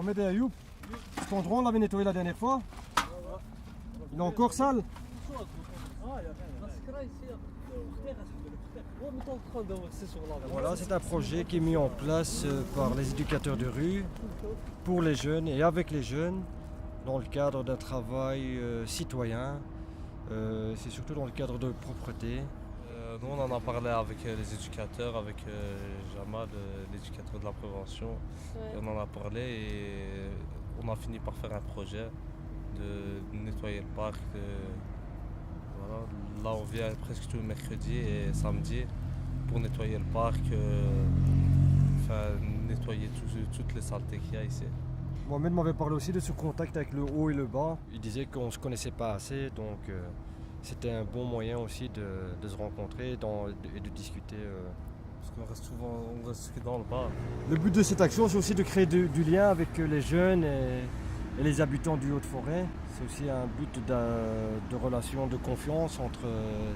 m'aider à Youp. Cet endroit, on l'avait nettoyé la dernière fois. Il est encore sale. Voilà, c'est un projet qui est mis en place par les éducateurs de rue, pour les jeunes et avec les jeunes, dans le cadre d'un travail citoyen. C'est surtout dans le cadre de propreté. Nous, on en a parlé avec les éducateurs, avec Jamal, l'éducateur de la prévention. Ouais. Et on en a parlé et on a fini par faire un projet de nettoyer le parc. Voilà. Là, on vient presque tous les mercredis et samedi pour nettoyer le parc, nettoyer toutes les saletés qu'il y a ici. Mohamed m'avait parlé aussi de ce contact avec le haut et le bas. Il disait qu'on ne se connaissait pas assez, donc c'était un bon moyen aussi de se rencontrer et de discuter. Parce qu'on reste souvent que dans le bas. Le but de cette action, c'est aussi de créer du lien avec les jeunes et les habitants du Haut-de-Forêt. C'est aussi un but de relation de confiance entre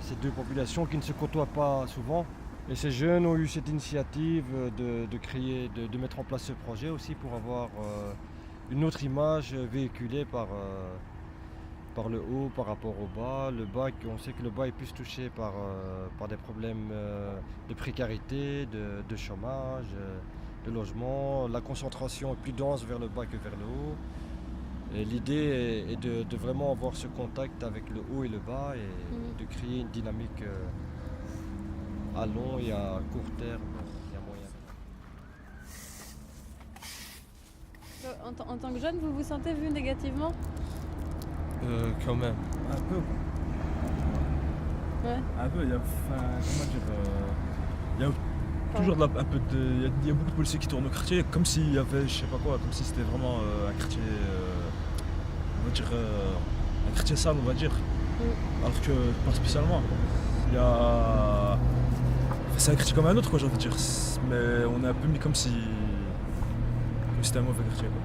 ces deux populations qui ne se côtoient pas souvent. Et ces jeunes ont eu cette initiative de mettre en place ce projet aussi pour avoir une autre image véhiculée par le haut par rapport au bas. Le bas, on sait que le bas est plus touché par des problèmes de précarité, de chômage, de logement. La concentration est plus dense vers le bas que vers le haut. Et l'idée est de vraiment avoir ce contact avec le haut et le bas et de créer une dynamique à long et à court terme. Il y a moyen. En tant que jeune, vous vous sentez vu négativement? Quand même. Un peu. Ouais. Un peu, il y a, comment dire, il y a toujours il y a beaucoup de policiers qui tournent au quartier, comme s'il y avait, je sais pas quoi, comme si c'était vraiment un quartier, on va dire, un quartier sale, on va dire. Alors que pas spécialement. Il y a, c'est un quartier comme un autre, quoi, j'ai envie de dire. Mais on est un peu mis comme si c'était un mauvais quartier, quoi.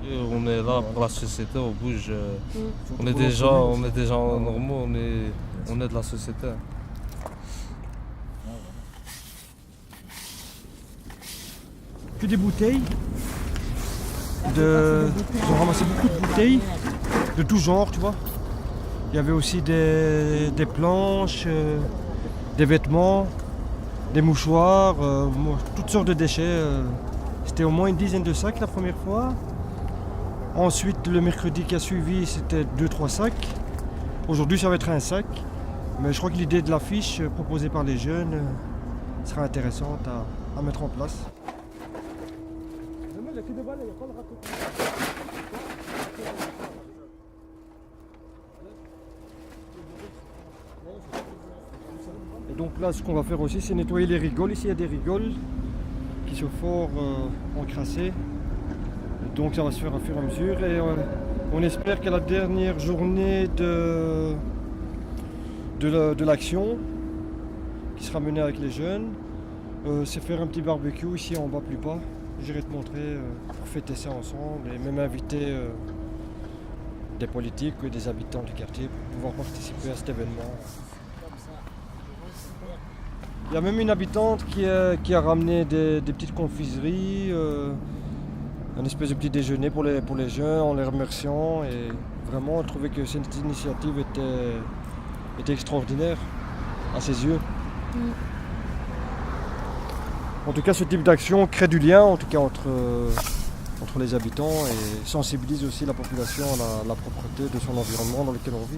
Et on est là pour la société, on bouge. On est des gens normaux, on est de la société. Que des bouteilles. Ils ont ramassé beaucoup de bouteilles de tout genre, tu vois. Il y avait aussi des planches, des vêtements, des mouchoirs, toutes sortes de déchets. C'était au moins une dizaine de sacs la première fois. Ensuite, le mercredi qui a suivi, c'était 2-3 sacs. Aujourd'hui, ça va être un sac. Mais je crois que l'idée de l'affiche proposée par les jeunes sera intéressante à mettre en place. Et donc là, ce qu'on va faire aussi, c'est nettoyer les rigoles. Ici, il y a des rigoles qui sont fort encrassées. Donc ça va se faire au fur et à mesure. Et on espère qu'à la dernière journée de l'action, qui sera menée avec les jeunes, c'est faire un petit barbecue ici en bas plus bas. J'irai te montrer pour fêter ça ensemble et même inviter des politiques ou des habitants du quartier pour pouvoir participer à cet événement. Il y a même une habitante qui a ramené des petites confiseries, un espèce de petit déjeuner pour les jeunes en les remerciant. Et vraiment, elle trouvait que cette initiative était extraordinaire à ses yeux. En tout cas, ce type d'action crée du lien, en tout cas entre les habitants, et sensibilise aussi la population à la propreté de son environnement dans lequel on vit.